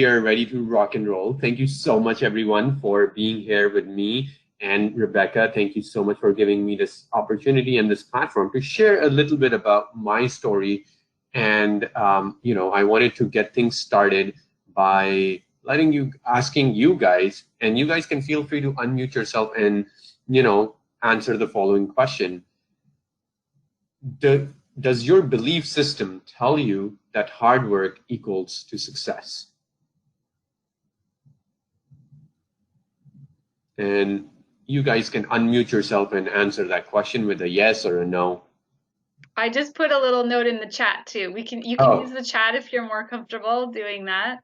We are ready to rock and roll. Thank you so much, everyone, for being here with me. And Rebecca, thank you so much for giving me this opportunity and this platform to share a little bit about my story. And, I wanted to get things started by asking you guys, and you guys can feel free to unmute yourself and, answer the following question. Does your belief system tell you that hard work equals to success? And you guys can unmute yourself and answer that question with a yes or a no. I just put a little note in the chat too. You can use the chat if you're more comfortable doing that.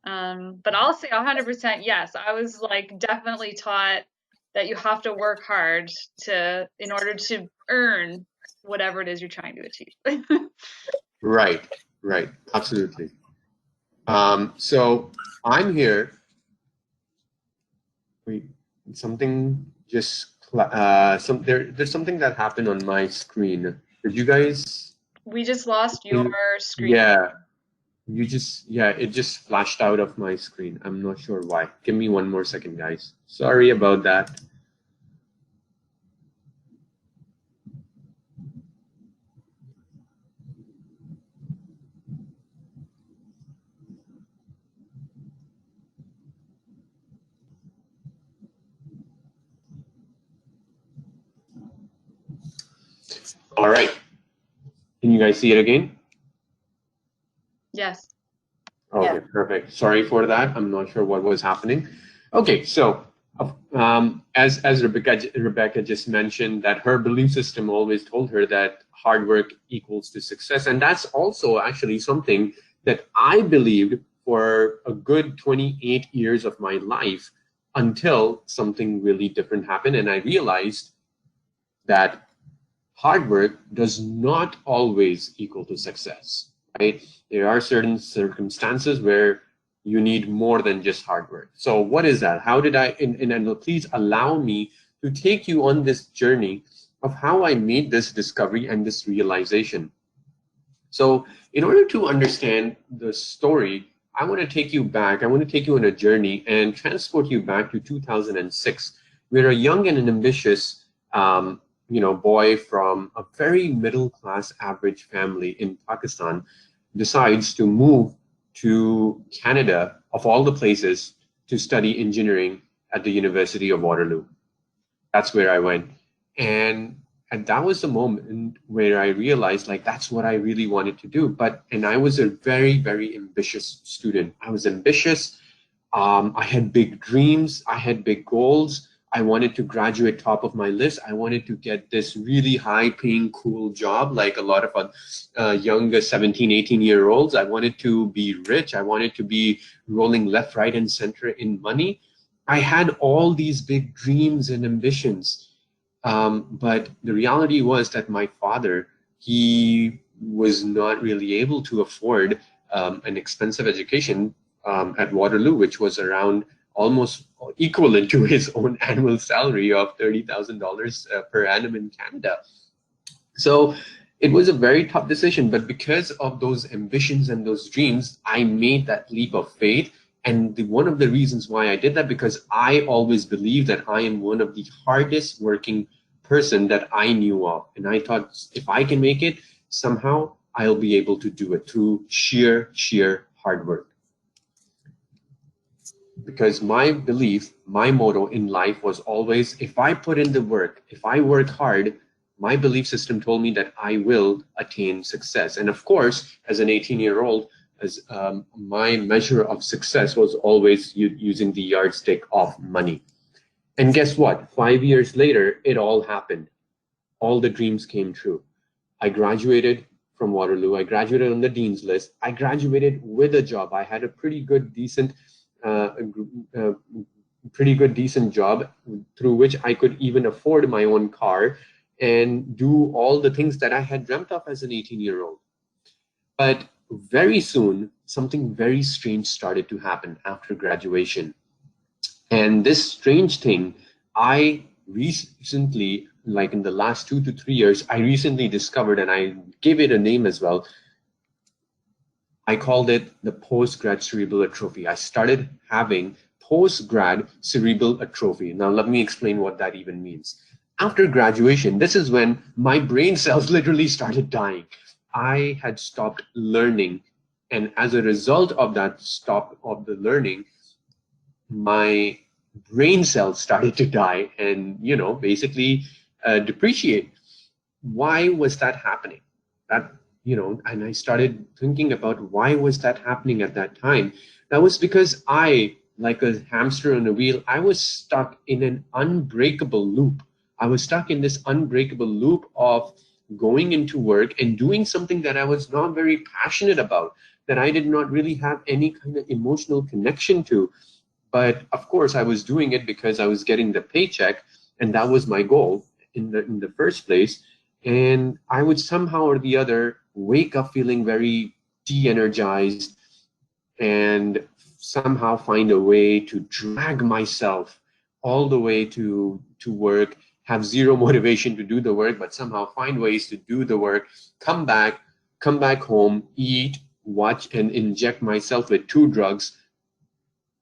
But I'll say 100% yes. I was definitely taught that you have to work hard in order to earn whatever it is you're trying to achieve. Right, absolutely. So I'm here. Wait, something just there's something that happened on my screen. Did you guys? We just lost your screen. Yeah. It just flashed out of my screen. I'm not sure why. Give me one more second, guys. Sorry about that. All right. Can you guys see it again? Yes. Okay, yeah. Perfect. Sorry for that. I'm not sure what was happening. Okay, so as Rebecca just mentioned, that her belief system always told her that hard work equals to success, and that's also actually something that I believed for a good 28 years of my life until something really different happened, and I realized that hard work does not always equal to success, right? There are certain circumstances where you need more than just hard work. So what is that? How did I, and please allow me to take you on this journey of how I made this discovery and this realization. So in order to understand the story, I want to take you back. I want to take you on a journey and transport you back to 2006, where a young and an ambitious boy from a very middle-class average family in Pakistan decides to move to Canada, of all the places, to study engineering at the University of Waterloo. That's where I went. And that was the moment where I realized that's what I really wanted to do. And I was a very, very ambitious student. I was ambitious. I had big dreams. I had big goals. I wanted to graduate top of my list. I wanted to get this really high-paying, cool job like a lot of younger 17, 18-year-olds. I wanted to be rich. I wanted to be rolling left, right, and center in money. I had all these big dreams and ambitions. But the reality was that my father, he was not really able to afford an expensive education at Waterloo, which was around almost equivalent to his own annual salary of $30,000 per annum in Canada. So it was a very tough decision, but because of those ambitions and those dreams, I made that leap of faith. And one of the reasons why I did that, because I always believed that I am one of the hardest working person that I knew of. And I thought, if I can make it, somehow I'll be able to do it through sheer hard work. Because my belief, my motto in life was always, if I put in the work, if I work hard, my belief system told me that I will attain success. And of course, as an 18-year-old, as my measure of success was always using the yardstick of money. And guess what? 5 years later, it all happened. All the dreams came true. I graduated from Waterloo. I graduated on the dean's list. I graduated with a job. I had a pretty good, decent job through which I could even afford my own car and do all the things that I had dreamt of as an 18-year-old. But very soon, something very strange started to happen after graduation. And this strange thing, I recently, like in the last 2 to 3 years, I recently discovered, and I gave it a name as well. I called it the post-grad cerebral atrophy. I started having post-grad cerebral atrophy. Now, let me explain what that even means. After graduation, this is when my brain cells literally started dying. I had stopped learning. And as a result of that stop of the learning, my brain cells started to die and, basically depreciate. Why was that happening? And I started thinking about why was that happening at that time. That was because I, like a hamster on a wheel, I was stuck in an unbreakable loop. I was stuck in this unbreakable loop of going into work and doing something that I was not very passionate about, that I did not really have any kind of emotional connection to. But of course, I was doing it because I was getting the paycheck, and that was my goal in the first place. And I would somehow or the other wake up feeling very de-energized and somehow find a way to drag myself all the way to work, have zero motivation to do the work, but somehow find ways to do the work, come back home, eat, watch, and inject myself with two drugs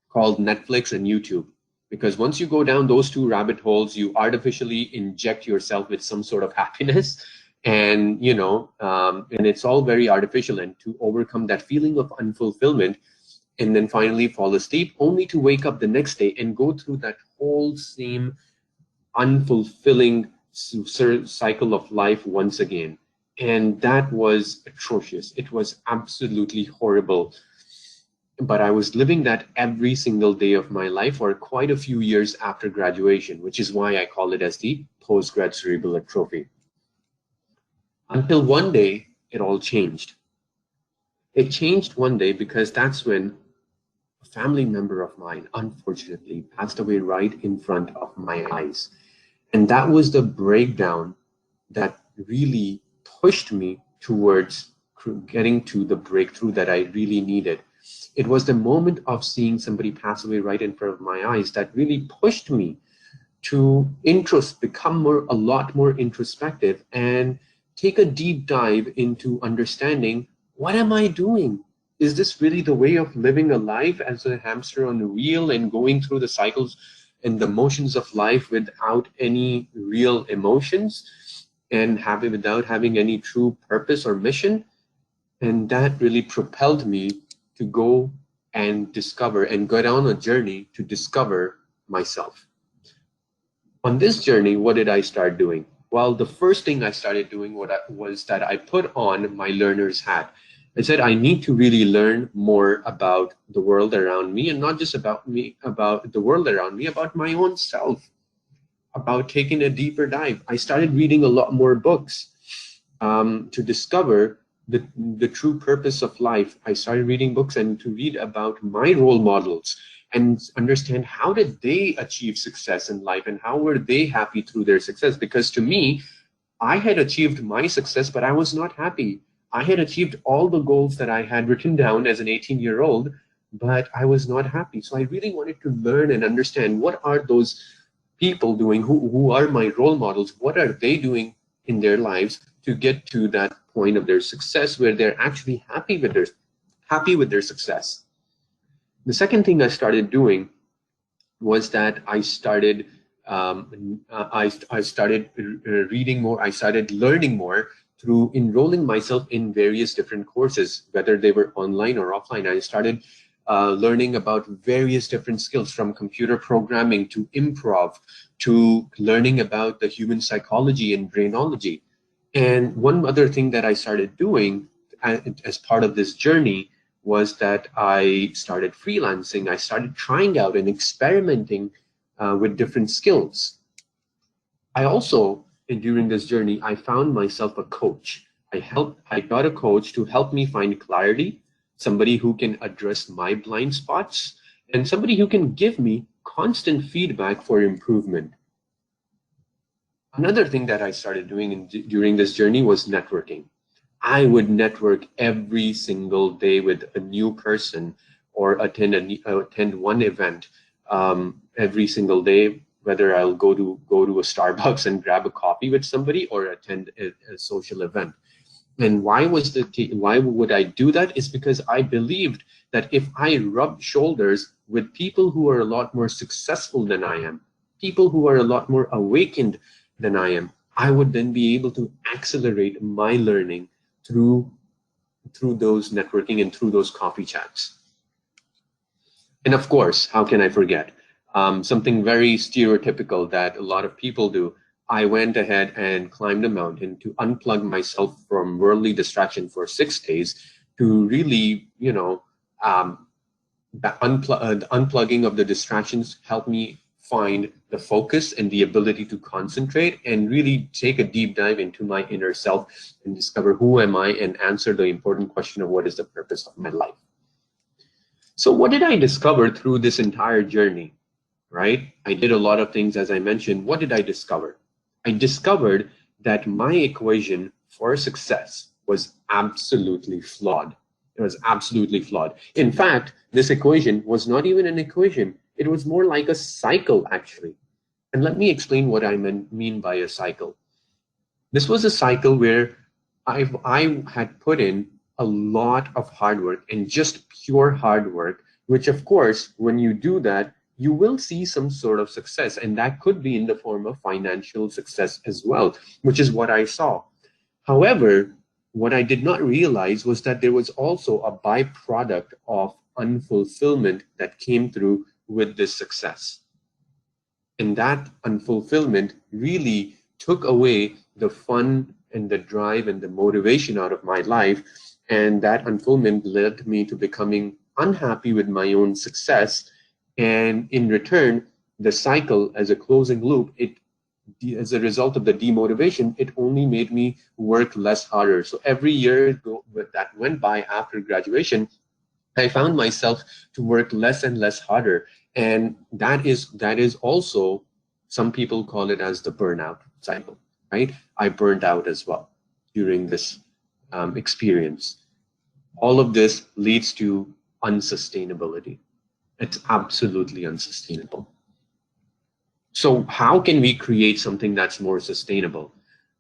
called Netflix and YouTube. Because once you go down those two rabbit holes, you artificially inject yourself with some sort of happiness, and and it's all very artificial. And to overcome that feeling of unfulfillment, and then finally fall asleep, only to wake up the next day and go through that whole same unfulfilling cycle of life once again. And that was atrocious. It was absolutely horrible. But I was living that every single day of my life for quite a few years after graduation, which is why I call it as the post-grad cerebral atrophy. Until one day, it all changed. It changed one day because that's when a family member of mine, unfortunately, passed away right in front of my eyes. And that was the breakdown that really pushed me towards getting to the breakthrough that I really needed. It was the moment of seeing somebody pass away right in front of my eyes that really pushed me to become a lot more introspective and take a deep dive into understanding, what am I doing? Is this really the way of living a life as a hamster on a wheel and going through the cycles and the motions of life without any real emotions and without having any true purpose or mission? And that really propelled me to go and discover and go down a journey to discover myself. On this journey, what did I start doing? Well, the first thing I started doing was that I put on my learner's hat. I said, I need to really learn more about the world around me, and not just about me, about the world around me, about my own self, about taking a deeper dive. I started reading a lot more books to discover the true purpose of life. I started reading books and to read about my role models and understand how did they achieve success in life and how were they happy through their success. Because to me, I had achieved my success, but I was not happy. I had achieved all the goals that I had written down as an 18-year-old, but I was not happy. So I really wanted to learn and understand, what are those people doing who are my role models? What are they doing in their lives to get to that point of their success where they're actually happy with their success? The second thing I started doing was that I started reading more. I started learning more through enrolling myself in various different courses, whether they were online or offline. I started learning about various different skills, from computer programming to improv to learning about the human psychology and brainology. And one other thing that I started doing as part of this journey was that I started freelancing. I started trying out and experimenting with different skills. I also, during this journey, I found myself a coach. I got a coach to help me find clarity, somebody who can address my blind spots, and somebody who can give me constant feedback for improvement. Another thing that I started doing during this journey was networking. I would network every single day with a new person, or attend one event every single day, whether I'll go to a Starbucks and grab a coffee with somebody or attend a social event. And why would I do that? Is because I believed that if I rubbed shoulders with people who are a lot more successful than I am, people who are a lot more awakened than I am, I would then be able to accelerate my learning through those networking and through those coffee chats. And of course, how can I forget? Something very stereotypical that a lot of people do. I went ahead and climbed a mountain to unplug myself from worldly distraction for 6 days to really, the unplugging of the distractions helped me find the focus and the ability to concentrate and really take a deep dive into my inner self and discover who am I and answer the important question of what is the purpose of my life. So what did I discover through this entire journey, right? I did a lot of things, as I mentioned. What did I discover? I discovered that my equation for success was absolutely flawed. It was absolutely flawed. In fact, this equation was not even an equation. It was more like a cycle, actually. And let me explain what I mean by a cycle. This was a cycle where I had put in a lot of hard work and just pure hard work, which of course, when you do that, you will see some sort of success. And that could be in the form of financial success as well, which is what I saw. However, what I did not realize was that there was also a byproduct of unfulfillment that came through with this success. And that unfulfillment really took away the fun and the drive and the motivation out of my life. And that unfulfillment led me to becoming unhappy with my own success. And in return, the cycle as a closing loop, as a result of the demotivation, it only made me work less harder. So every year that went by after graduation, I found myself to work less and less harder. And that is also, some people call it as the burnout cycle, right? I burned out as well during this experience. All of this leads to unsustainability. It's absolutely unsustainable. So how can we create something that's more sustainable?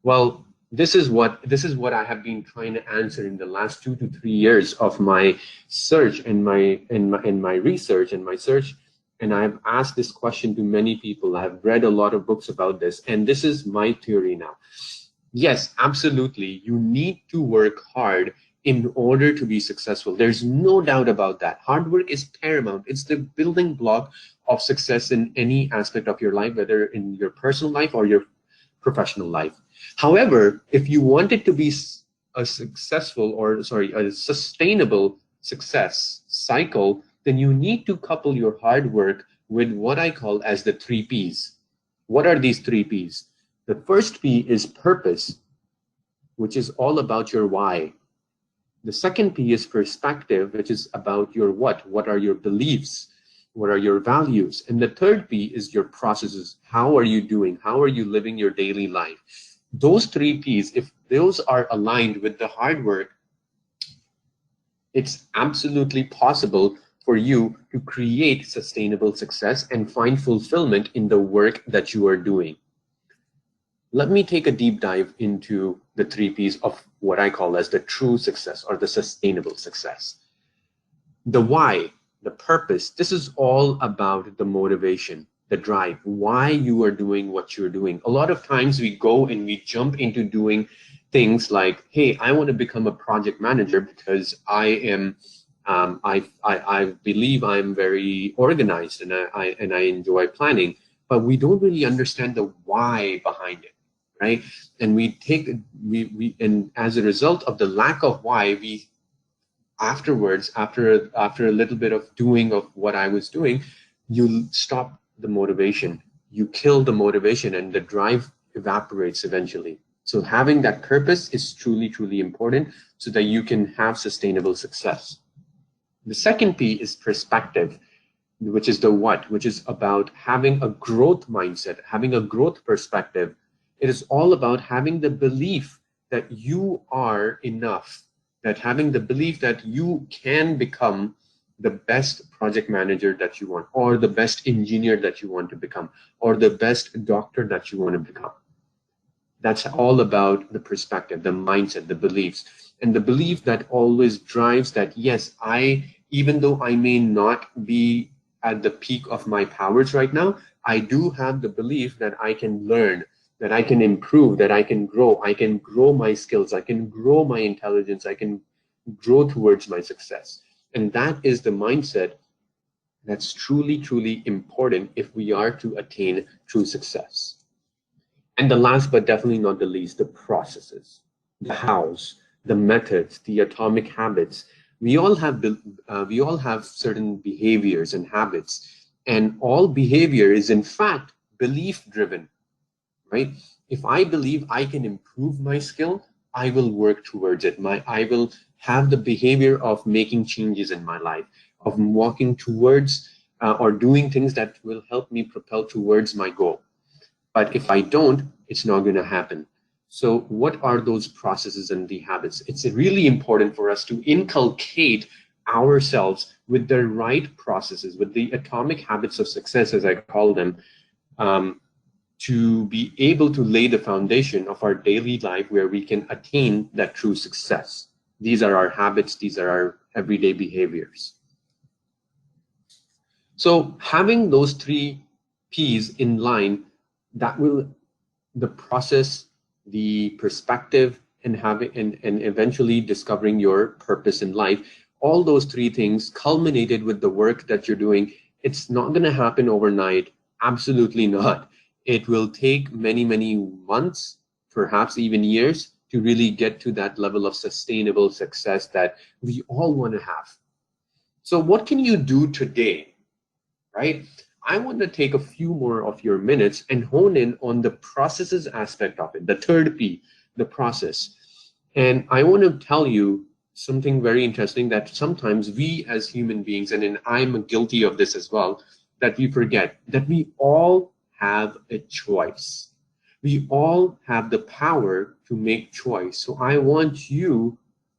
Well, this is what I have been trying to answer in the last 2 to 3 years of my search and my research and my search. And I've asked this question to many people. I've read a lot of books about this, and this is my theory now. Yes, absolutely. You need to work hard in order to be successful. There's no doubt about that. Hard work is paramount. It's the building block of success in any aspect of your life, whether in your personal life or your professional life. However, if you want it to be a sustainable success cycle, then you need to couple your hard work with what I call as the 3 Ps. What are these 3 Ps? The first P is purpose, which is all about your why. The second P is perspective, which is about your what. What are your beliefs? What are your values? And the third P is your processes. How are you doing? How are you living your daily life? Those 3 Ps, if those are aligned with the hard work, it's absolutely possible for you to create sustainable success and find fulfillment in the work that you are doing. Let me take a deep dive into the 3 Ps of what I call as the true success or the sustainable success. The why, the purpose, this is all about the motivation, the drive, why you are doing what you're doing. A lot of times we go and we jump into doing things like, hey, I want to become a project manager because I am, I believe I'm very organized and I enjoy planning, but we don't really understand the why behind it, right? And and as a result of the lack of why, we afterwards, after a little bit of doing of what I was doing, you stop the motivation, you kill the motivation, and the drive evaporates eventually. So having that purpose is truly, truly important so that you can have sustainable success. The second P is perspective, which is the what, which is about having a growth mindset, having a growth perspective. It is all about having the belief that you are enough, that having the belief that you can become the best project manager that you want, or the best engineer that you want to become, or the best doctor that you want to become. That's all about the perspective, the mindset, the beliefs, and the belief that always drives that, yes, even though I may not be at the peak of my powers right now, I do have the belief that I can learn, that I can improve, that I can grow my skills, I can grow my intelligence, I can grow towards my success. And that is the mindset that's truly, truly important if we are to attain true success. And the last but definitely not the least, the processes, the hows, the methods, the atomic habits. We all have certain behaviors and habits, and all behavior is in fact belief driven, right? If I believe I can improve my skill, I will work towards it. I will have the behavior of making changes in my life, of walking towards or doing things that will help me propel towards my goal. But if I don't, it's not going to happen. So what are those processes and the habits? It's really important for us to inculcate ourselves with the right processes, with the atomic habits of success, as I call them, to be able to lay the foundation of our daily life where we can attain that true success. These are our habits. These are our everyday behaviors. So having those 3 P's in line, that will the process, the perspective, and eventually discovering your purpose in life. All those 3 things culminated with the work that you're doing. It's not going to happen overnight. Absolutely not. It will take many, many months, perhaps even years, to really get to that level of sustainable success that we all want to have. So what can you do today, right? I want to take a few more of your minutes and hone in on the processes aspect of it, the 3rd P, the process. And I want to tell you something very interesting that sometimes we as human beings, and I'm guilty of this as well, that we forget that we all have a choice. We all have the power to make choice. So I want you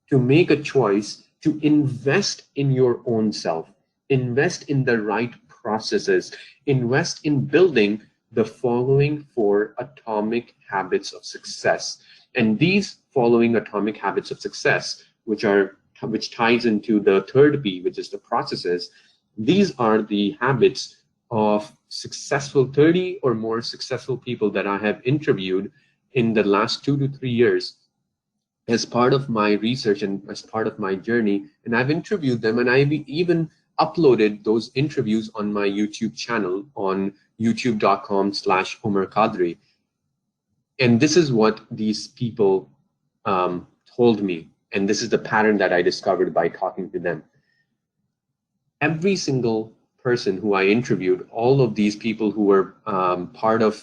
to make a choice to invest in your own self, invest in the right processes, invest in building the following 4 atomic habits of success. And these following atomic habits of success, which ties into the 3rd P, which is the processes, these are the habits of successful 30 or more successful people that I have interviewed in the last 2 to 3 years as part of my research and as part of my journey. And I've interviewed them, and I've even uploaded those interviews on my YouTube channel on youtube.com/Omer Qadri. And this is what these people told me. And this is the pattern that I discovered by talking to them. Every single person who I interviewed, all of these people who were part of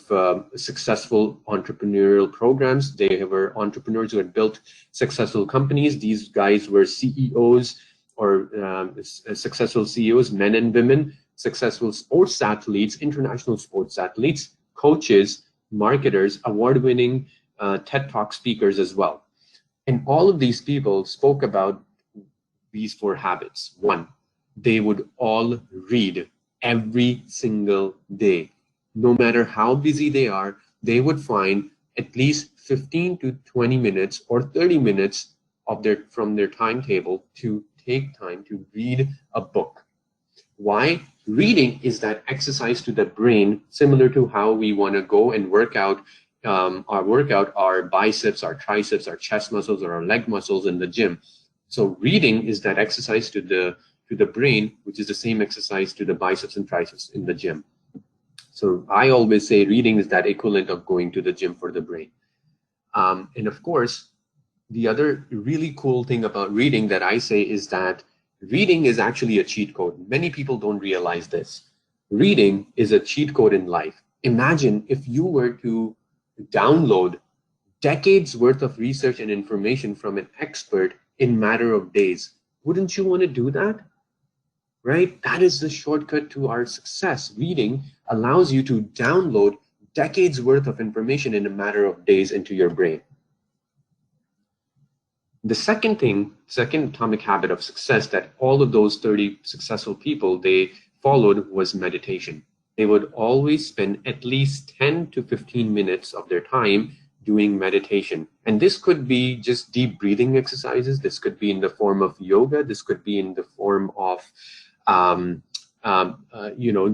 successful entrepreneurial programs, they were entrepreneurs who had built successful companies. These guys were CEOs or successful CEOs, men and women, successful sports athletes, international sports athletes, coaches, marketers, award-winning TED Talk speakers as well. And all of these people spoke about these 4 habits. 1, they would all read every single day. No matter how busy they are, they would find at least 15 to 20 minutes or 30 minutes from their timetable to take time to read a book. Why? Reading is that exercise to the brain, similar to how we want to go and work out our biceps, our triceps, our chest muscles, or our leg muscles in the gym. So reading is that exercise to the brain, which is the same exercise to the biceps and triceps in the gym. So I always say reading is that equivalent of going to the gym for the brain. And of course, the other really cool thing about reading that I say is that reading is actually a cheat code. Many people don't realize this. Reading is a cheat code in life. Imagine if you were to download decades worth of research and information from an expert in matter of days. Wouldn't you want to do that? Right? That is the shortcut to our success. Reading allows you to download decades worth of information in a matter of days into your brain. The second atomic habit of success that all of those 30 successful people, they followed was meditation. They would always spend at least 10 to 15 minutes of their time doing meditation. And this could be just deep breathing exercises. This could be in the form of yoga. This could be in the form of,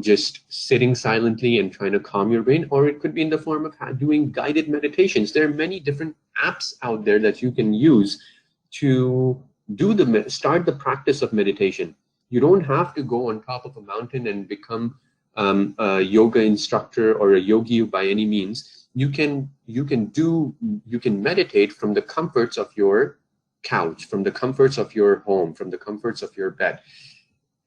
just sitting silently and trying to calm your brain, or it could be in the form of doing guided meditations. There are many different apps out there that you can use to start the practice of meditation. You don't have to go on top of a mountain and become a yoga instructor or a yogi by any means. You can meditate from the comforts of your couch, from the comforts of your home, from the comforts of your bed.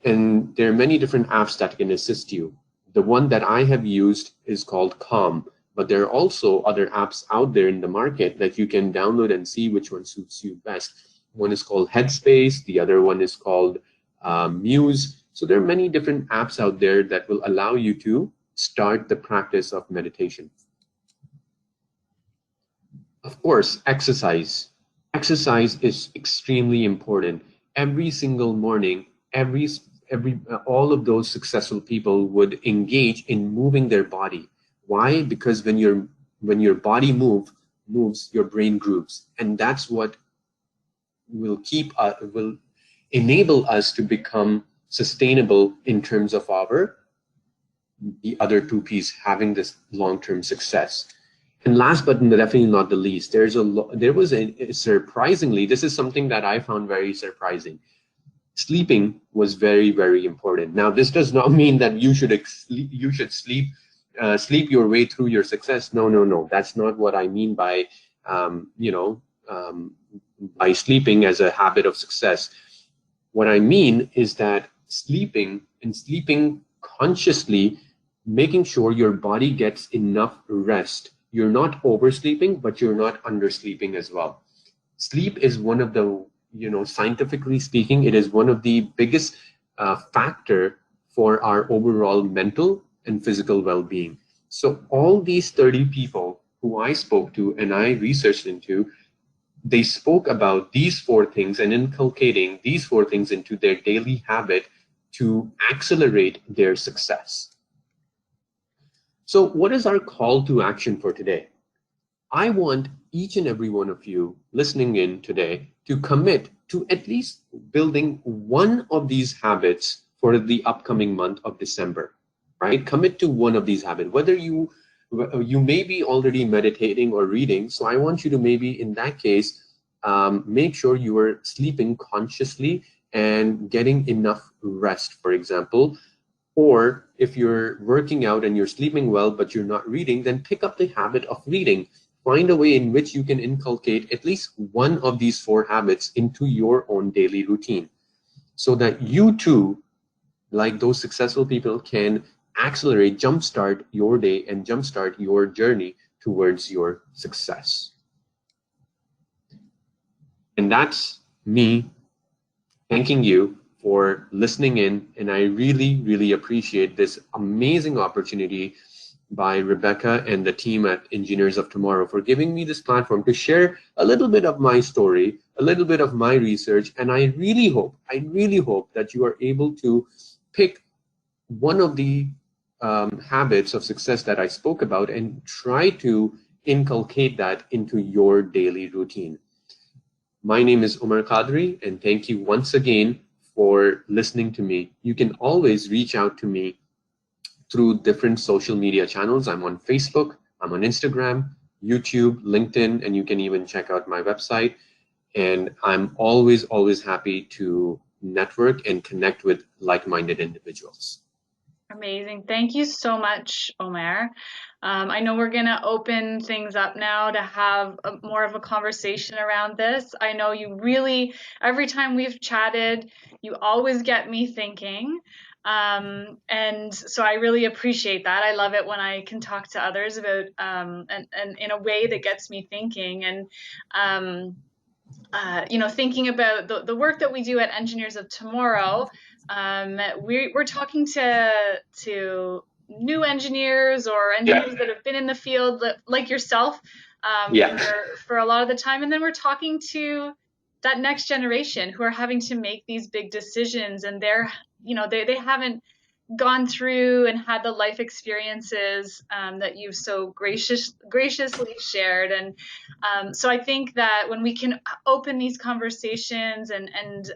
And there are many different apps that can assist you. The one that I have used is called Calm, but there are also other apps out there in the market that you can download and see which one suits you best. One is called Headspace, the other one is called Muse. So there are many different apps out there that will allow you to start the practice of meditation. Of course, exercise. Exercise is extremely important. Every single morning, all of those successful people would engage in moving their body. Why? Because when your body moves, your brain grooves, and that's what will enable us to become sustainable in terms of the other two P's, having this long-term success. And last but definitely not the least, surprisingly, this is something that I found very surprising. Sleeping was very, very important. Now, this does not mean that you should sleep your way through your success. No. That's not what I mean by by sleeping as a habit of success. What I mean is that sleeping consciously, making sure your body gets enough rest. You're not oversleeping, but you're not undersleeping as well. Sleep is one of the, scientifically speaking, it is one of the biggest factor for our overall mental and physical well-being. So all these 30 people who I spoke to and I researched into, they spoke about these 4 things and inculcating these 4 things into their daily habit to accelerate their success. So what is our call to action for today? I want each and every one of you listening in today to commit to at least building one of these habits for the upcoming month of December, right? Commit to one of these habits, whether you may be already meditating or reading. So I want you to maybe in that case, make sure you are sleeping consciously and getting enough rest, for example. Or if you're working out and you're sleeping well, but you're not reading, then pick up the habit of reading. Find a way in which you can inculcate at least one of these 4 habits into your own daily routine so that you too, like those successful people, can accelerate, jumpstart your day and jumpstart your journey towards your success. And that's me thanking you for listening in. And I really, really appreciate this amazing opportunity by Rebecca and the team at Engineers of Tomorrow for giving me this platform to share a little bit of my story, a little bit of my research. And I really hope that you are able to pick one of the habits of success that I spoke about and try to inculcate that into your daily routine. My name is Omer Qadri, and thank you once again for listening to me. You can always reach out to me through different social media channels. I'm on Facebook, I'm on Instagram, YouTube, LinkedIn, and you can even check out my website. And I'm always, always happy to network and connect with like-minded individuals. Amazing. Thank you so much, Omer. I know we're going to open things up now to have more of a conversation around this. I know you really, every time we've chatted, you always get me thinking. And so I really appreciate that. I love it when I can talk to others about, and in a way that gets me thinking. And, thinking about the work that we do at Engineers of Tomorrow, we're talking to new engineers or engineers that have been in the field like yourself for a lot of the time, and then we're talking to that next generation who are having to make these big decisions, and they haven't gone through and had the life experiences that you've so graciously shared. And so I think that when we can open these conversations and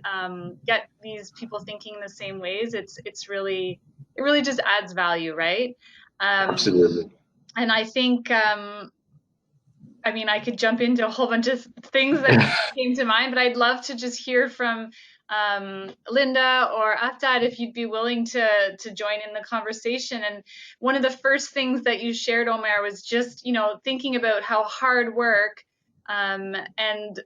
get these people thinking the same ways, it really just adds value, right? Absolutely. And I think I mean, I could jump into a whole bunch of things that came to mind, but I'd love to just hear from Linda or Aftad if you'd be willing to join in the conversation. And one of the first things that you shared, Omer, was just, you know, thinking about how hard work and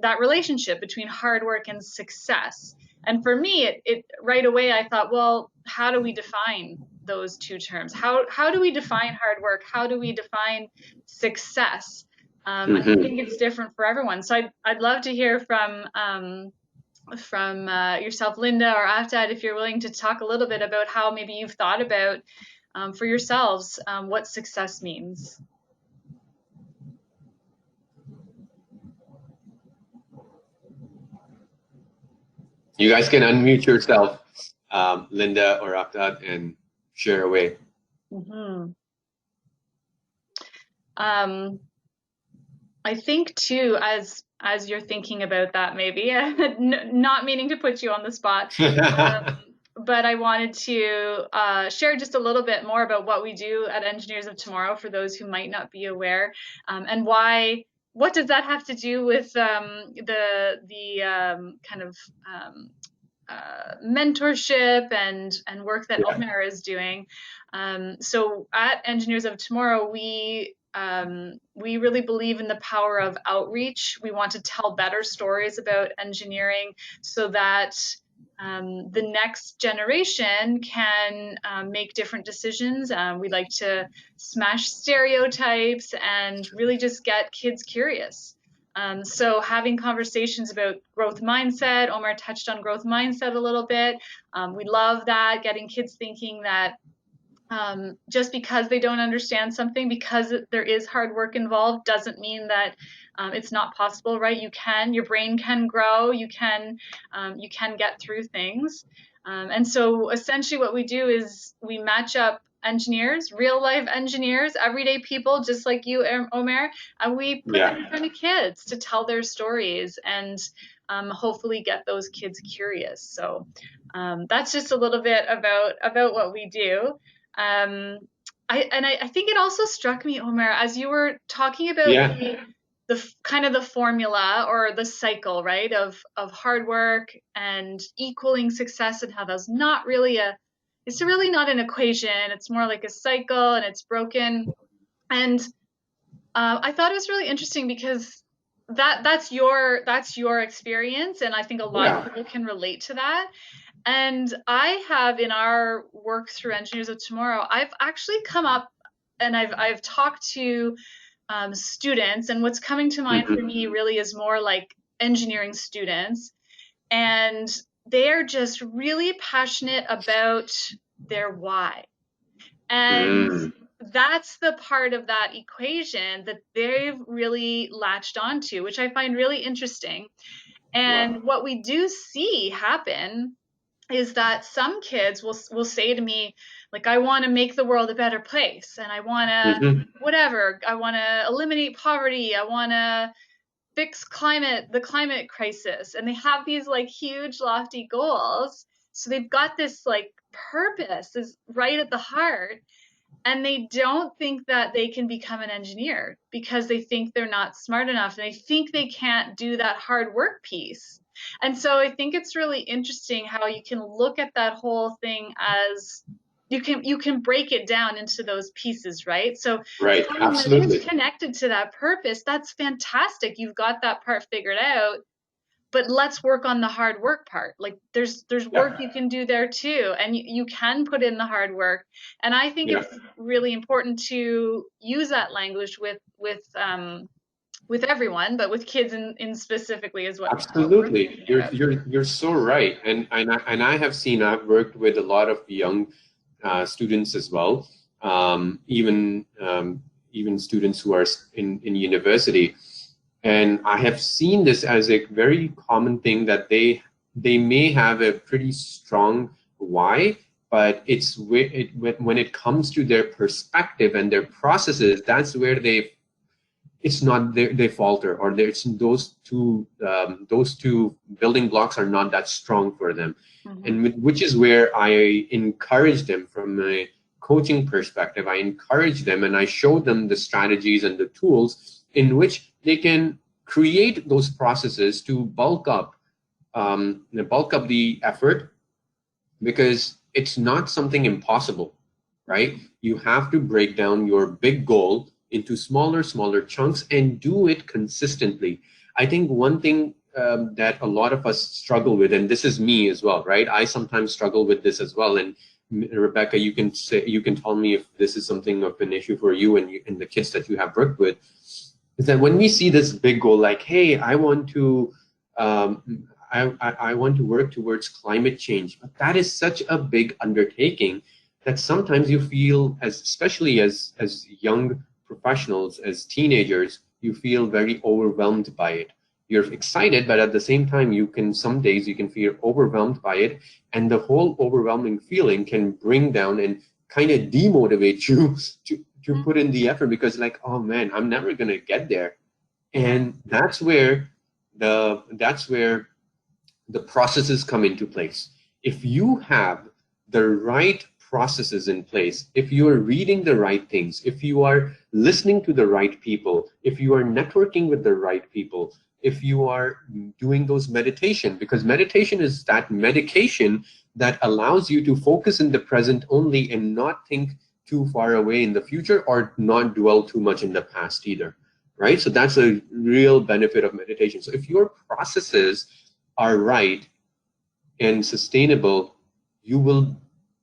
that relationship between hard work and success. And for me, it right away I thought, well, how do we define those two terms? How do we define hard work? How do we define success? I think it's different for everyone. So I'd love to hear from yourself, Linda, or Aftad, if you're willing to talk a little bit about how maybe you've thought about for yourselves what success means. You guys can unmute yourself, Linda or Aftad, and share away. I think too, as you're thinking about that, maybe not meaning to put you on the spot, but I wanted to share just a little bit more about what we do at Engineers of Tomorrow for those who might not be aware, and why. What does that have to do with the kind of mentorship and work that Omer is doing? So at Engineers of Tomorrow, we really believe in the power of outreach. We want to tell better stories about engineering so that the next generation can make different decisions. We like to smash stereotypes and really just get kids curious. So having conversations about growth mindset, Omer touched on growth mindset a little bit. We love that, getting kids thinking that just because they don't understand something, because there is hard work involved, doesn't mean that it's not possible, right? Your brain can grow, you can get through things. And so essentially what we do is we match up engineers, real life engineers, everyday people just like you, Omer, and we put them in front of kids to tell their stories and hopefully get those kids curious. So that's just a little bit about what we do. I think it also struck me, Omer, as you were talking about the kind of the formula or the cycle, right, of hard work and equaling success, and how that's not really it's really not an equation. It's more like a cycle, and it's broken. And I thought it was really interesting because that's your experience, and I think a lot of people can relate to that. And I have, in our work through Engineers of Tomorrow, I've actually come up and I've talked to students, and what's coming to mind for me really is more like engineering students, and they are just really passionate about their why. And that's the part of that equation that they've really latched onto, which I find really interesting. And what we do see happen is that some kids will say to me, like, I want to make the world a better place, and I want to whatever, I want to eliminate poverty, I want to fix the climate crisis, and they have these like huge lofty goals. So they've got this like purpose is right at the heart, and they don't think that they can become an engineer because they think they're not smart enough, and they think they can't do that hard work piece. And so I think it's really interesting how you can look at that whole thing as you can break it down into those pieces, right? So something that is connected to that purpose, that's fantastic. You've got that part figured out, but let's work on the hard work part. Like there's work you can do there too, and you can put in the hard work. And I think it's really important to use that language with everyone, but with kids in specifically is what. Absolutely, you're so right, and I have seen, I've worked with a lot of young students as well, even students who are in university, and I have seen this as a very common thing that they may have a pretty strong why, but it's when it comes to their perspective and their processes, that's where they falter, or there's those two building blocks are not that strong for them. And which is where I encourage them from a coaching perspective. I encourage them and I show them the strategies and the tools in which they can create those processes to bulk up the effort, because it's not something impossible, right? You have to break down your big goal into smaller chunks and do it consistently. I think one thing that a lot of us struggle with, and this is me as well, right? I sometimes struggle with this as well. And Rebecca, you can tell me if this is something of an issue for you and the kids that you have worked with, is that when we see this big goal, like, hey, I want to work towards climate change, but that is such a big undertaking that sometimes you feel, especially as young professionals, as teenagers, you feel very overwhelmed by it. You're excited, but at the same time, some days you can feel overwhelmed by it, and the whole overwhelming feeling can bring down and kind of demotivate you to put in the effort, because like, oh man, I'm never gonna get there. And that's where the processes come into place. If you have the right processes in place, if you are reading the right things, if you are listening to the right people, if you are networking with the right people, if you are doing those meditation, because meditation is that medication that allows you to focus in the present only and not think too far away in the future, or not dwell too much in the past either, right? So that's a real benefit of meditation. So if your processes are right and sustainable, you will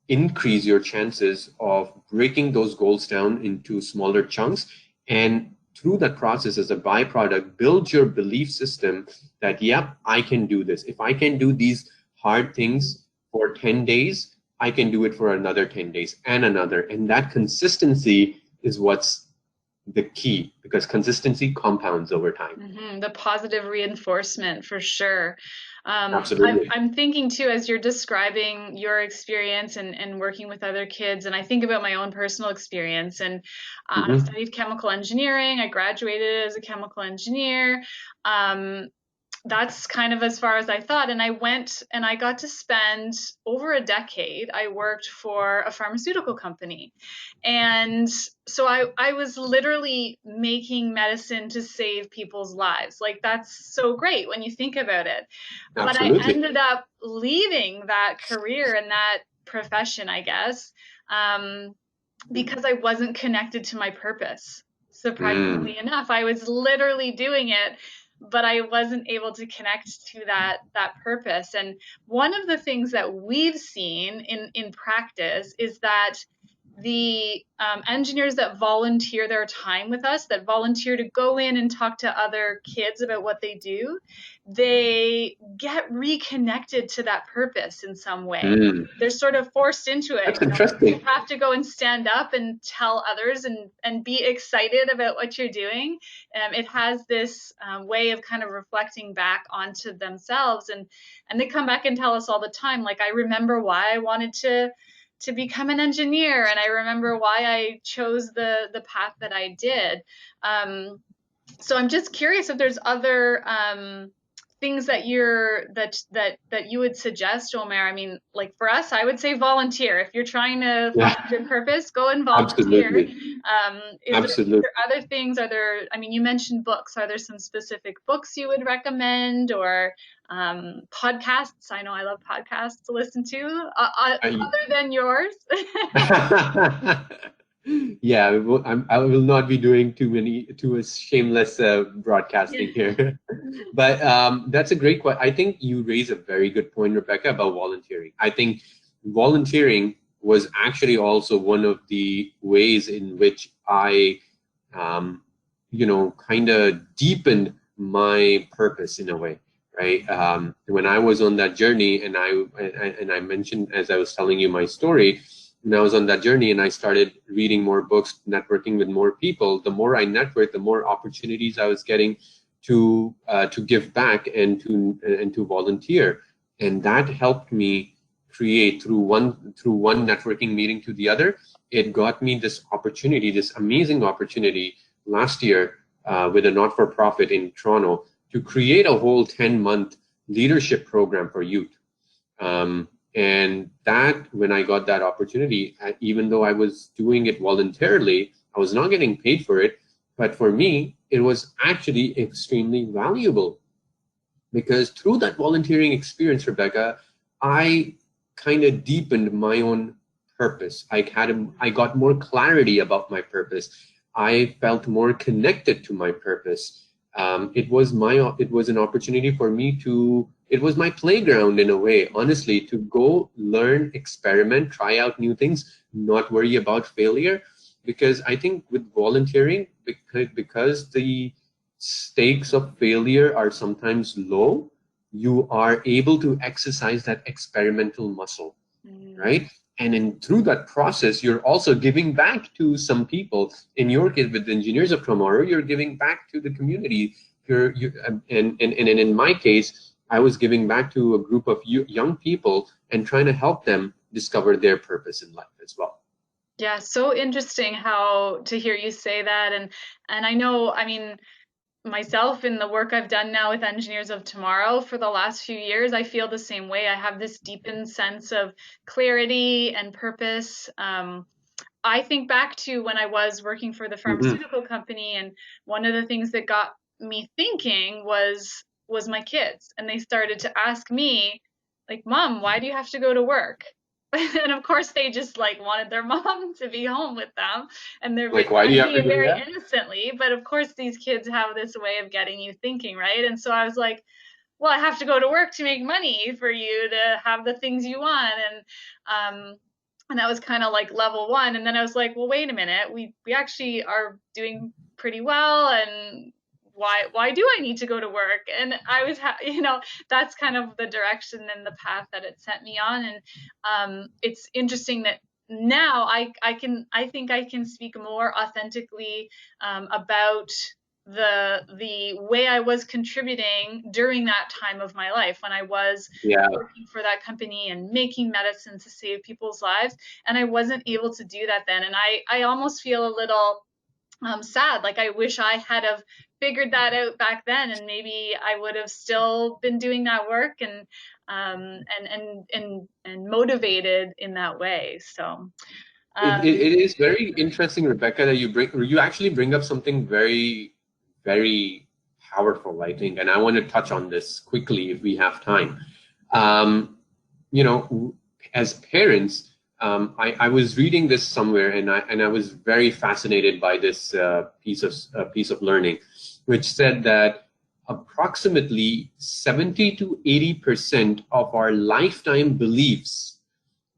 increase your chances of breaking those goals down into smaller chunks, and through that process, as a byproduct, build your belief system that, yep, I can do this. If I can do these hard things for 10 days, I can do it for another 10 days and another. And that consistency is what's the key, because consistency compounds over time. The positive reinforcement, for sure. Absolutely. I'm thinking too, as you're describing your experience and working with other kids, and I think about my own personal experience. And I studied chemical engineering. I graduated as a chemical engineer. That's kind of as far as I thought. And I went and I got to spend over a decade. I worked for a pharmaceutical company. And so I was literally making medicine to save people's lives. Like, that's so great when you think about it. Absolutely. But I ended up leaving that career and that profession, I guess, because I wasn't connected to my purpose. Surprisingly enough, I was literally doing it, but I wasn't able to connect to that purpose. And one of the things that we've seen in practice is that the engineers that volunteer their time with us, that volunteer to go in and talk to other kids about what they do, they get reconnected to that purpose in some way. They're sort of forced into it. That's interesting. You have to go and stand up and tell others and be excited about what you're doing. It has this way of kind of reflecting back onto themselves, and they come back and tell us all the time, like, I remember why I wanted to become an engineer, and I remember why I chose the path that I did. So I'm just curious if there's other things that you would suggest, Omer. I mean, like, for us, I would say volunteer. If you're trying to find your purpose, go and volunteer. Absolutely. Is there other things? I mean, you mentioned books. Are there some specific books you would recommend, or podcasts? I know I love podcasts to listen to, other than yours. Yeah, I will not be doing too shameless broadcasting here. But that's a great question. I think you raise a very good point, Rebecca, about volunteering. I think volunteering was actually also one of the ways in which I, kind of deepened my purpose in a way, right? When I was on that journey, and I mentioned, as I was telling you my story, when I was on that journey and I started reading more books, networking with more people, the more I networked, the more opportunities I was getting to give back and to volunteer. And that helped me create through one networking meeting to the other, it got me this opportunity, this amazing opportunity last year with a not-for-profit in Toronto to create a whole 10-month leadership program for youth. And that, when I got that opportunity, even though I was doing it voluntarily, I was not getting paid for it, but for me, it was actually extremely valuable, because through that volunteering experience, Rebecca, I kind of deepened my own purpose. I got more clarity about my purpose. I felt more connected to my purpose. It was an opportunity for me it was my playground in a way, honestly, to go learn, experiment, try out new things, not worry about failure. Because I think with volunteering, because the stakes of failure are sometimes low, you are able to exercise that experimental muscle, right? And through that process, you're also giving back to some people. In your case, with the Engineers of Tomorrow, you're giving back to the community. And in my case, I was giving back to a group of young people and trying to help them discover their purpose in life as well. Yeah, so interesting how to hear you say that. And I know, I mean, myself in the work I've done now with Engineers of Tomorrow for the last few years, I feel the same way. I have this deepened sense of clarity and purpose. I think back to when I was working for the pharmaceutical company, and one of the things that got me thinking was my kids. And they started to ask me, like, Mom, why do you have to go to work? And of course they just like wanted their mom to be home with them, and they're like, why do you have to do very that? innocently, but of course these kids have this way of getting you thinking, right? And so I was like, well, I have to go to work to make money for you to have the things you want. And that was kind of like level one. And then I was like, well, wait a minute, we actually are doing pretty well, and why do I need to go to work? And I was that's kind of the direction and the path that it sent me on. And it's interesting that now I think I can speak more authentically about the way I was contributing during that time of my life when I was working for that company and making medicine to save people's lives. And I wasn't able to do that then. And I almost feel a little sad. Like I wish I had have figured that out back then, and maybe I would have still been doing that work and motivated in that way. So it is very interesting, Rebecca, that you actually bring up something very, very powerful, I think, and I want to touch on this quickly if we have time. As parents, I was reading this somewhere, and I was very fascinated by this piece of learning, which said that approximately 70 to 80% of our lifetime beliefs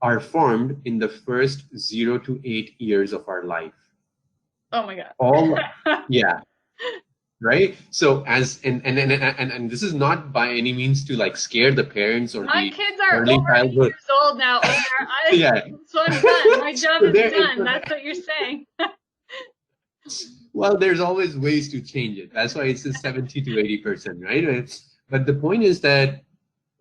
are formed in the first 0 to 8 years of our life. Oh my God. Yeah. Right. So and this is not by any means to like scare the parents or my the kids are early over 8 years old now. Yeah. So I'm done. My job is done. That's what you're saying. Well, there's always ways to change it. That's why it's the 70 to 80%, right? But the point is that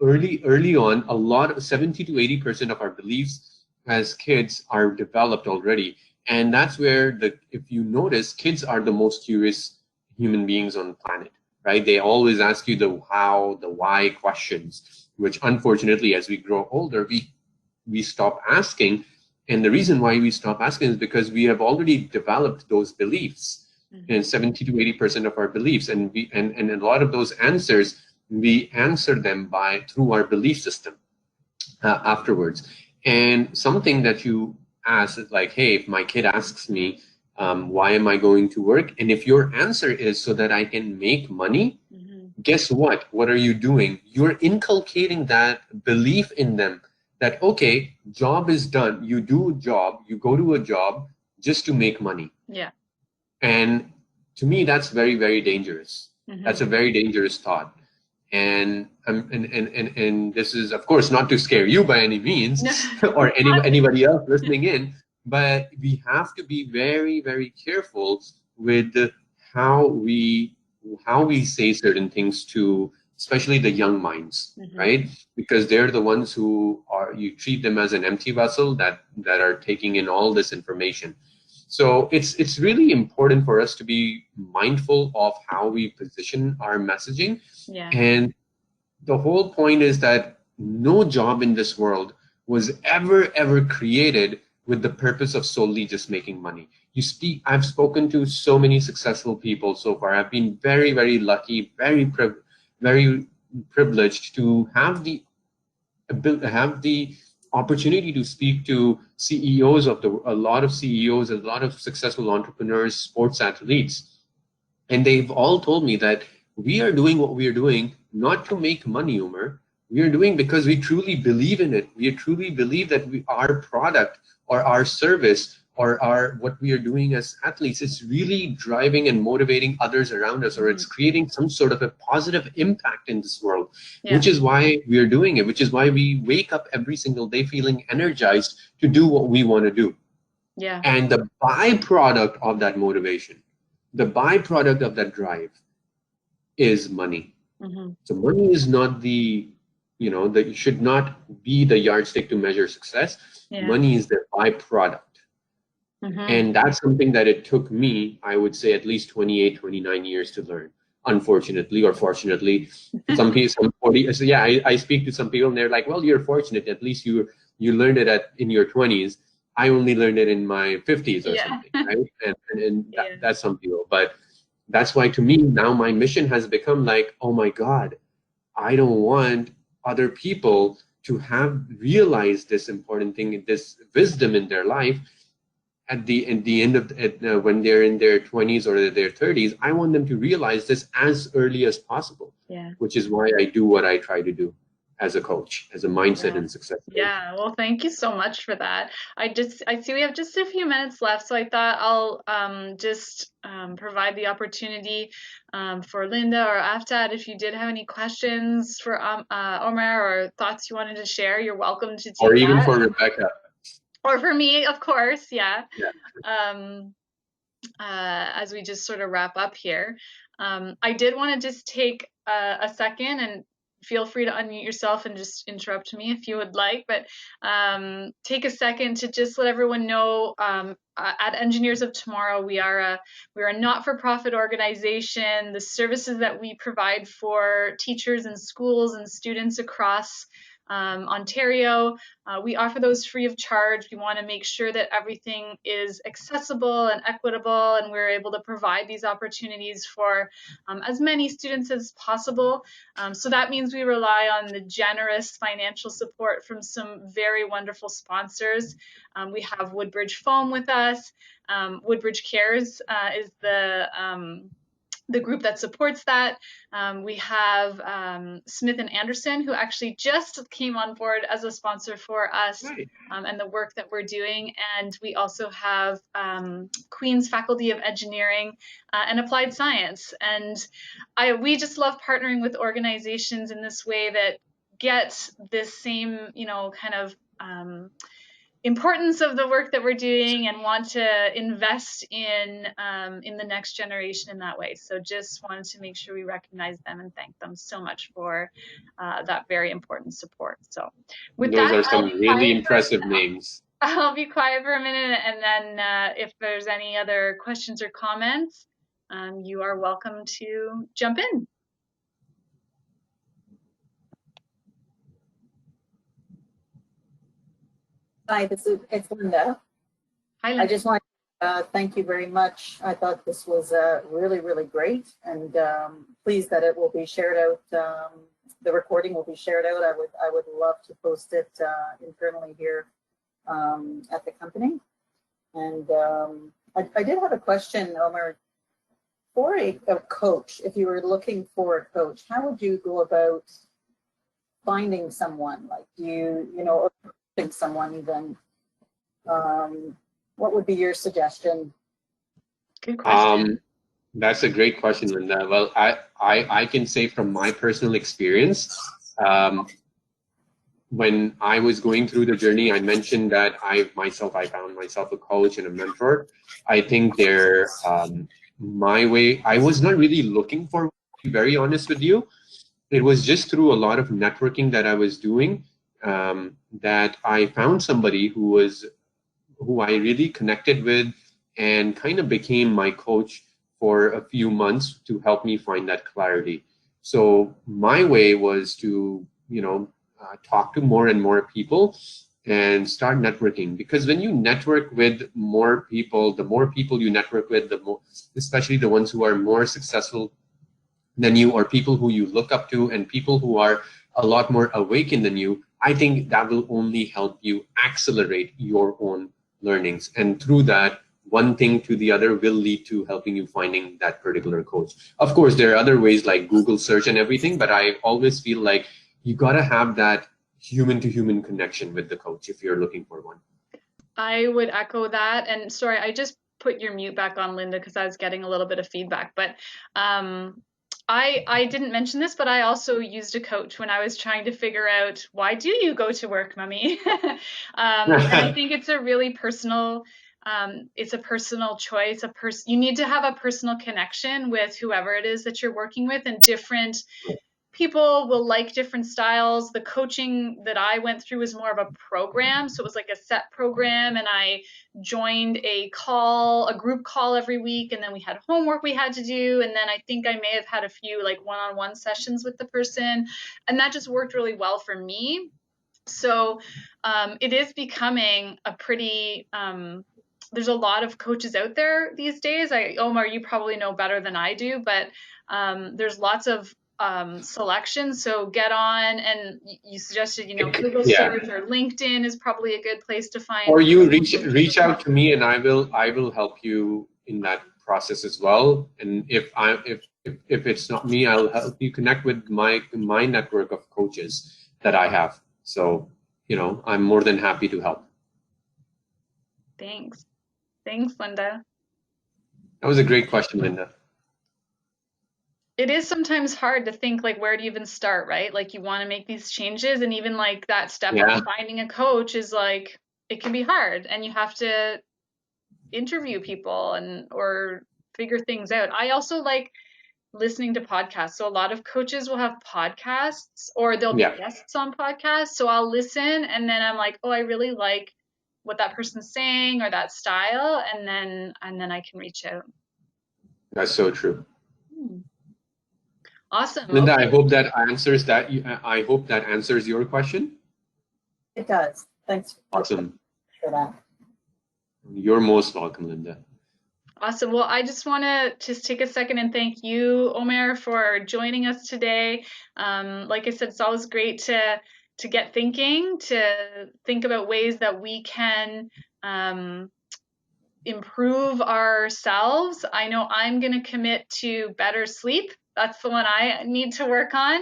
early on, a lot of 70 to 80% of our beliefs as kids are developed already. And that's where if you notice, kids are the most curious human beings on the planet, right? They always ask you the how, the why questions, which unfortunately, as we grow older, we stop asking. And the reason why we stop asking is because we have already developed those beliefs, and 70 to 80% of our beliefs, and a lot of those answers, we answer them through our belief system afterwards. And something that you ask is like, hey, if my kid asks me, why am I going to work? And if your answer is so that I can make money, guess what? What are you doing? You're inculcating that belief in them that, okay, job is done. You do a job, you go to a job just to make money. Yeah. And to me, that's very, very dangerous. That's a very dangerous thought. And this is, of course, not to scare you by any means or anybody else listening in, but we have to be very, very careful with how we say certain things to especially the young minds, right? Because they're the ones who are, you treat them as an empty vessel that are taking in all this information. So it's really important for us to be mindful of how we position our messaging. Yeah. And the whole point is that no job in this world was ever created with the purpose of solely just making money. I've spoken to so many successful people so far. I've been very lucky, very privileged to have the opportunity to speak to CEOs of a lot of CEOs, a lot of successful entrepreneurs, sports athletes. And they've all told me that we are doing what we are doing not to make money, Omer. We are doing because we truly believe in it. We truly believe that our product or our service or what we are doing as athletes is really driving and motivating others around us, or it's creating some sort of a positive impact in this world, which is why we are doing it, which is why we wake up every single day feeling energized to do what we want to do. Yeah. And the byproduct of that motivation, the byproduct of that drive is money. So money is not that should not be the yardstick to measure success. Money is the byproduct. And that's something that it took me, I would say, at least 28, 29 years to learn. Unfortunately or fortunately, some people, 40. So yeah, I speak to some people and they're like, well, you're fortunate. At least you learned it in your 20s. I only learned it in my 50s or something, right? And that's some people. But that's why to me now my mission has become like, oh my God, I don't want other people to have realized this important thing, this wisdom in their life. At the end of when they're in their 20s or their 30s, I want them to realize this as early as possible. Which is why I do what I try to do as a coach, as a mindset and success coach. Yeah, well, thank you so much for that. I see we have just a few minutes left, so I thought I'll just provide the opportunity for Linda or Aftad, if you did have any questions for Omer or thoughts you wanted to share, you're welcome to do that. Or even for Rebecca. Or for me, of course, yeah. As we just sort of wrap up here, I did want to just take a second, and feel free to unmute yourself and just interrupt me if you would like, but take a second to just let everyone know at Engineers of Tomorrow, we are a not-for-profit organization. The services that we provide for teachers and schools and students across Ontario, we offer those free of charge. We want to make sure that everything is accessible and equitable, and we're able to provide these opportunities for as many students as possible. So that means we rely on the generous financial support from some very wonderful sponsors. We have Woodbridge Foam with us. Woodbridge Cares is the group that supports that. We have Smith and Anderson, who actually just came on board as a sponsor for us and the work that we're doing. And we also have Queen's Faculty of Engineering and Applied Science. And we just love partnering with organizations in this way that get this same, kind of importance of the work that we're doing and want to invest in the next generation in that way. So just wanted to make sure we recognize them and thank them so much for that very important support. So with those that, are some really impressive names. I'll be quiet for a minute, and then if there's any other questions or comments, you are welcome to jump in. Hi, it's Linda. Hi, Linda. I just want to thank you very much. I thought this was really great, and pleased that it will be shared out. The recording will be shared out. I would love to post it internally here at the company. And I did have a question, Omer. For a coach, if you were looking for a coach, how would you go about finding someone? Like, or someone even, what would be your suggestion? Good question. That's a great question, Linda. Well, I can say from my personal experience, when I was going through the journey, I mentioned that I found myself a coach and a mentor. I think my way, I was not really looking for, to be very honest with you. it was just through a lot of networking that I was doing that I found somebody who I really connected with and kind of became my coach for a few months to help me find that clarity. So my way was to, talk to more and more people and start networking, because when you network with more people, the more people you network with, the more, especially the ones who are more successful than you, or people who you look up to, and people who are a lot more awakened than you, I think that will only help you accelerate your own learnings. And through that, one thing to the other will lead to helping you finding that particular coach. Of course, there are other ways like Google search and everything, but I always feel like you got to have that human to human connection with the coach if you're looking for one. I would echo that. And sorry, I just put your mute back on, Linda, because I was getting a little bit of feedback. But I didn't mention this, but I also used a coach when I was trying to figure out, why do you go to work, Mummy? And I think it's a really personal, it's a personal choice. You need to have a personal connection with whoever it is that you're working with, and different people will like different styles. The coaching that I went through was more of a program. So it was like a set program, and I joined a group call every week. And then we had homework we had to do. And then I think I may have had a few like one-on-one sessions with the person. And that just worked really well for me. So it is becoming a pretty, there's a lot of coaches out there these days. Omar, you probably know better than I do, but there's lots of selection. So get on, and you suggested, Google search or LinkedIn is probably a good place to find. Or you reach out to me, and I will help you in that process as well. And if it's not me, I'll help you connect with my network of coaches that I have. So, I'm more than happy to help. Thanks, Linda. That was a great question, Linda. It is sometimes hard to think, like, where do you even start, right? Like, you want to make these changes, and even like that step of finding a coach is like, it can be hard, and you have to interview people or figure things out. I also like listening to podcasts. So a lot of coaches will have podcasts, or they'll be guests on podcasts. So I'll listen, and then I'm like, oh, I really like what that person's saying or that style, and then I can reach out. That's so true. Awesome. Linda, okay. I hope that answers that. I hope that answers your question. It does. Thanks. Awesome. For that. You're most welcome, Linda. Awesome. Well, I just want to just take a second and thank you, Omer, for joining us today. Like I said, it's always great to get thinking, to think about ways that we can improve ourselves. I know I'm going to commit to better sleep. That's the one I need to work on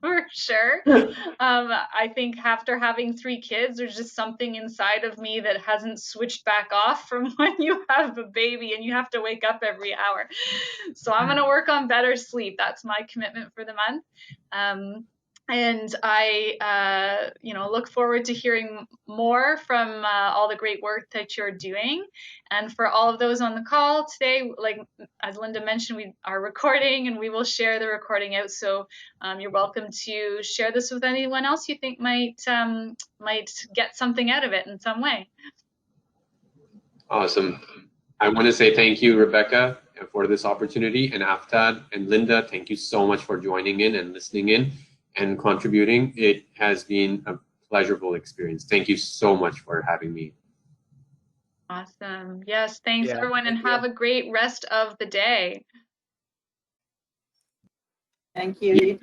for sure. I think after having 3 kids, there's just something inside of me that hasn't switched back off from when you have a baby and you have to wake up every hour. So I'm going to work on better sleep. That's my commitment for the month. And I, look forward to hearing more from all the great work that you're doing. And for all of those on the call today, like as Linda mentioned, we are recording, and we will share the recording out. So you're welcome to share this with anyone else you think might get something out of it in some way. Awesome. I want to say thank you, Rebecca, for this opportunity, and Aftad and Linda, thank you so much for joining in and listening in and contributing. It has been a pleasurable experience. Thank you so much for having me. Awesome. Yes, thanks everyone, and have a great rest of the day. Thank you.